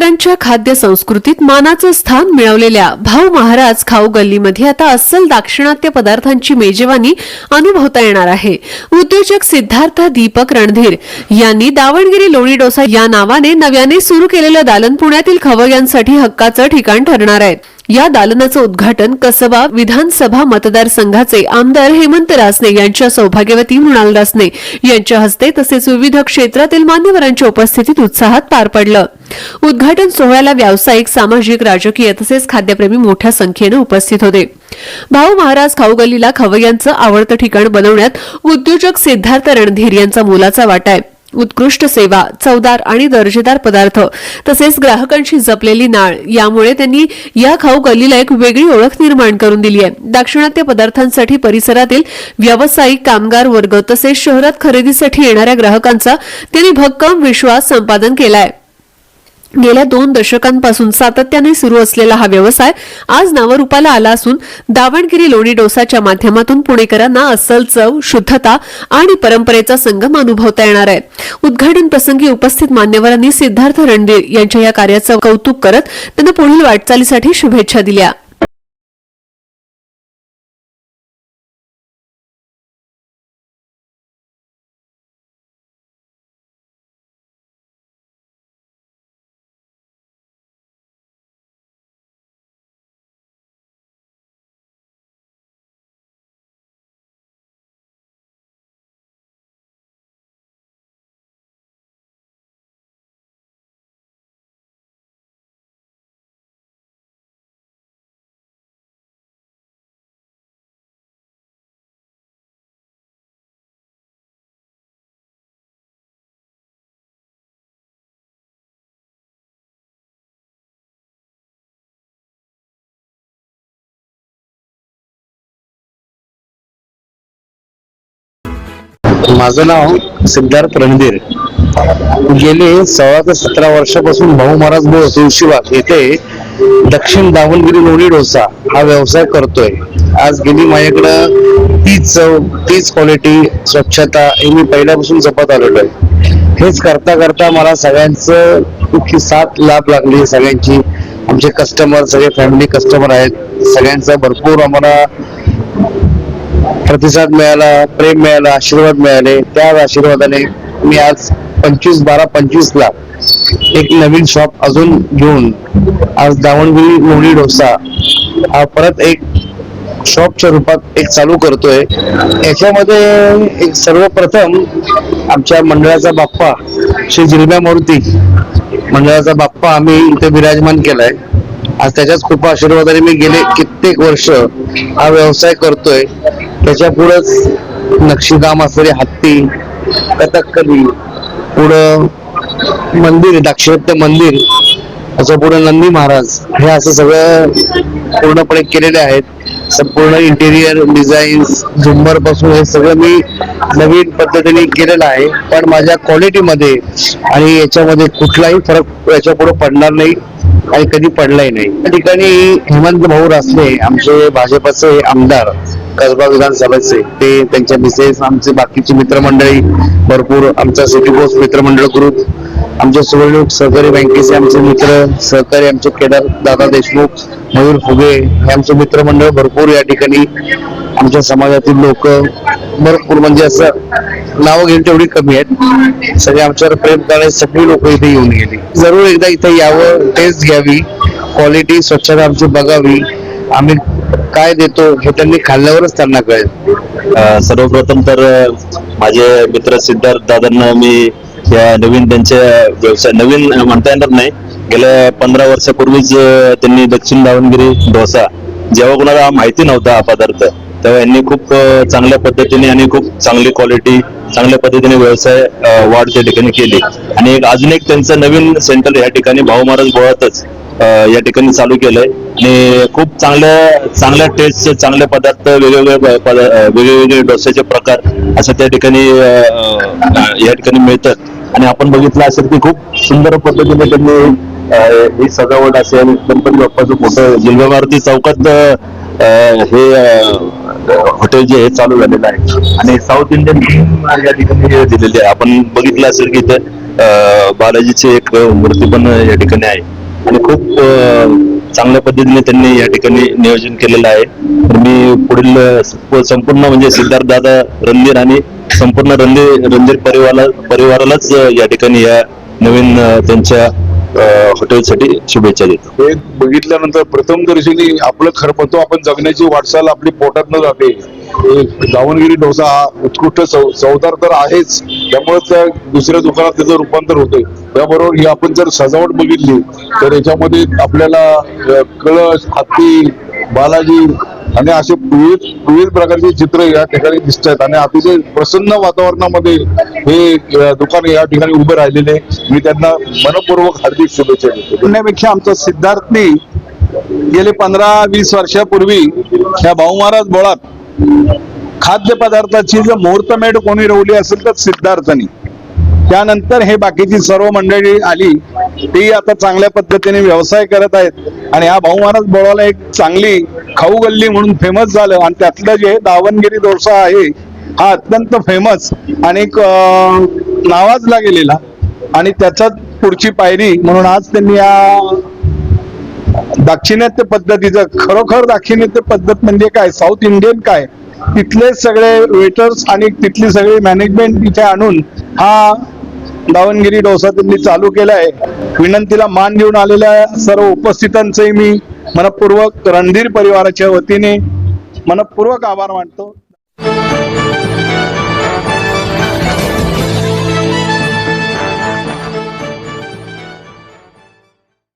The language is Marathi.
पुणेकरांच्या खाद्य संस्कृतीत मानाचं स्थान मिळवलेल्या भाऊ महाराज खाऊ गल्लीमध्ये आता अस्सल दाक्षिणात्य पदार्थांची मेजवानी अनुभवता येणार आहे। उद्योजक सिद्धार्थ दीपक रणधीर यांनी दावणगिरी लोणी डोसा या नावाने नव्याने सुरू केलेलं दालन पुण्यातील खवय्यांसाठी हक्काचं ठिकाण ठरणार आहे। या दालनाचं उद्घाटन कसबा विधानसभा मतदारसंघाचे आमदार हेमंत रासने यांच्या सौभाग्यवती मृणाल रासने यांच्या हस्ते तसेच विविध क्षेत्रातील मान्यवरांच्या उपस्थितीत उत्साहात पार पडलं। उद्घाटन सोहळ्याला व्यावसायिक, सामाजिक, राजकीय तसेच खाद्यप्रेमी मोठ्या संख्येने उपस्थित होते। भाऊ महाराज खाऊ गल्लीला खवय्यांचं आवडतं ठिकाण बनवण्यात उद्योजक सिद्धार्थ रणधीर यांचा मोलाचा वाटा आहे। उत्कृष्ट सेवा, चवदार आणि दर्जेदार पदार्थ तसेच ग्राहकांशी जपलेली नाळ यामुळे त्यांनी या खाऊ गल्लीला एक वेगळी ओळख निर्माण करून दिली आहे। दाक्षिणात्य पदार्थांसाठी परिसरातील व्यावसायिक, कामगार वर्ग तसेच शहरात खरेदीसाठी येणाऱ्या ग्राहकांचा त्यांनी भक्कम विश्वास संपादन केलाय। गेल्या 2 दशकांपासून सातत्याने सुरू असलेला हा व्यवसाय आज नावारूपाला आला असून दावणगिरी लोणी डोसाच्या माध्यमातून पुणेकरांना अस्सल चव, शुद्धता आणि परंपरेचा संगम अनुभवता येणार आहे। उद्घाटन प्रसंगी उपस्थित मान्यवरांनी सिद्धार्थ रणधीर यांच्या या कार्याचं कौतुक करत त्यांना पुढील वाटचालीसाठी शुभेच्छा दिल्या। माझं नाव सिद्धार्थ रणधीर। गेले 16 ते 17 वर्षापासून भाऊ महाराज तुळशीबाग येथे दक्षिण दावणगिरी लोणी डोसा हा व्यवसाय करतोय। आज गेली माझ्याकडं तीच चव, तीच क्वालिटी, स्वच्छता हे मी पहिल्यापासून जपत आलेलो आहे। हेच करता करता मला सगळ्यांचं खूप साथ लाभ लागली। सगळ्यांची, आमचे कस्टमर सगळे फॅमिली कस्टमर आहेत, सगळ्यांचा भरपूर आम्हाला प्रतिसाद मिळाला, प्रेम मिळाला, आशीर्वाद मिळाले। त्या आशीर्वादाने मी आज 25/12/25 ला एक नवीन शॉप अजून घेऊन आज दावणगिरी लोणी डोसा हा परत एक शॉपच्या रूपात एक चालू करतोय। याच्यामध्ये एक सर्वप्रथम आमच्या मंडळाचा बाप्पा श्री जिल्हा मारुती मंडळाचा बाप्पा आम्ही इथे विराजमान केलाय। आज त्याच्याच कृपा आशीर्वादाने मी गेले कित्येक वर्ष हा व्यवसाय करतोय। त्याच्या पुढंच नक्षीकाम असलेले हत्ती, कथकली, पुढं मंदिर, दाक्षिणात्य मंदिर, असं पुढं नंदी महाराज, हे असं सगळं पूर्णपणे केलेले आहेत। संपूर्ण इंटेरियर डिझाईन्स, झुंबर पासून हे सगळं मी नवीन पद्धतीने केलेलं आहे। पण माझ्या क्वालिटीमध्ये आणि याच्यामध्ये कुठलाही फरक याच्या पुढे पडणार नाही आणि कधी पडलाही नाही। या ठिकाणी हेमंत भाऊ रासने आमचे भाजपचे आमदार कसबा विधानसभेचे, ते त्यांच्या मिसेस, आमचे बाकीची मित्रमंडळी भरपूर, आमचा सिटी पोस्ट मित्रमंडळ ग्रुप, आमचे सुवर्ण सहकारी बँकेचे आमचे मित्र सहकारी, आमचे केदार दादा देशमुख, मयूर फुगे हे आमचे मित्रमंडळ भरपूर। या ठिकाणी आमच्या समाजातील लोक भरपूर, म्हणजे असं नाव घेऊन तेवढी कमी आहेत। सगळे आमच्यावर प्रेम करणारे सगळी लोक इथे येऊन गेली। जरूर एकदा इथे यावं, टेस्ट घ्यावी, क्वालिटी, स्वच्छता आमची बघावी, आम्ही काय देतो हे त्यांनी खाल्ल्यावरच त्यांना कळेल। सर्वप्रथम तर माझे मित्र सिद्धार्थ दादांना मी या नवीन त्यांच्या व्यवसाय, नवीन म्हणता येणार नाही, गेल्या 15 वर्षापूर्वीच त्यांनी दक्षिण दावणगिरी डोसा, जेव्हा कोणाला माहिती नव्हता हा पदार्थ, तेव्हा यांनी खूप चांगल्या पद्धतीने आणि खूप चांगली क्वालिटी, चांगल्या पद्धतीने व्यवसाय वाढ त्या ठिकाणी केली। आणि अजून एक त्यांचं नवीन सेंटर या ठिकाणी भाऊ महाराज बोळातच या ठिकाणी चालू केलंय आणि खूप चांगल्या टेस्टचे चांगले पदार्थ, वेगवेगळे डोस्याचे प्रकार असं त्या ठिकाणी या ठिकाणी मिळतात। आणि आपण बघितलं असेल की खूप सुंदर पद्धतीने त्यांनी ही सजावट असेल, गणपती बाप्पाचं फोटो जिल्हा मारुती चौकात हे हॉटेल जे हे चालू झालेलं आहे आणि साऊथ इंडियन या ठिकाणी दिलेले आहे। आपण बघितलं असेल की बालाजीची एक मूर्ती पण या ठिकाणी आहे आणि खूप चांगल्या पद्धतीने त्यांनी या ठिकाणी नियोजन केलेलं आहे. तर मी पुढील संपूर्ण म्हणजे सिद्धार्थ दादा रणधीर आणि संपूर्ण रणधीर परिवारालाच या ठिकाणी या नवीन त्यांच्या हॉटेलसाठी शुभेच्छा देतो. हे बघितल्यानंतर प्रथम दर्शनी आपलं खरं म्हणतो आपण जगण्याची वाटचाल आपली पोटात न जाते. दावणगिरी डोसा हा उत्कृष्ट चवदार तर आहेच, त्यामुळे त्या दुसऱ्या दुकानात त्याचं रूपांतर होतंय. त्याबरोबर ही आपण जर सजावट बघितली तर याच्यामध्ये आपल्याला कळस, हत्ती, बालाजी आणि असे विविध प्रकारचे चित्र या ठिकाणी दिसत आहेत आणि अतिशय प्रसन्न वातावरणामध्ये हे दुकान या ठिकाणी उभे राहिलेले. मी त्यांना मनपूर्वक हार्दिक शुभेच्छा देतो. म्हणण्यापेक्षा आमचा सिद्धार्थने गेले 15-20 वर्षापूर्वी या भाऊ महाराज बोळात खाद्यपदार्थाची जर मुहूर्तमेढ कोणी रोवली असेल तर सिद्धार्थनी. त्यानंतर हे बाकीची सर्व मंडळी आली, ती आता चांगल्या पद्धतीने व्यवसाय करत आहेत आणि हा भाऊ महाराज बोळाला एक चांगली खाऊ गल्ली म्हणून फेमस झालं आणि त्यातलं जे दावणगिरी डोसा आहे हा अत्यंत फेमस आणि नावाजला गेलेला आणि त्याच्यात पुढची पायरी म्हणून आज त्यांनी या दाक्षिणात्य पद्धतीचं खरोखर दाक्षिणात्य पद्धत म्हणजे काय, साऊथ इंडियन काय, तिथले सगळे वेटर्स आणि तिथली सगळी मॅनेजमेंट इथे आणून हा दावणगिरी डोसा त्यांनी चालू केला आहे. विनंतीला मान देऊन आलेल्या सर्व उपस्थितांचे मी मनपूर्वक रणधीर परिवाराच्या वतीने मनपूर्वक आभार मानतो.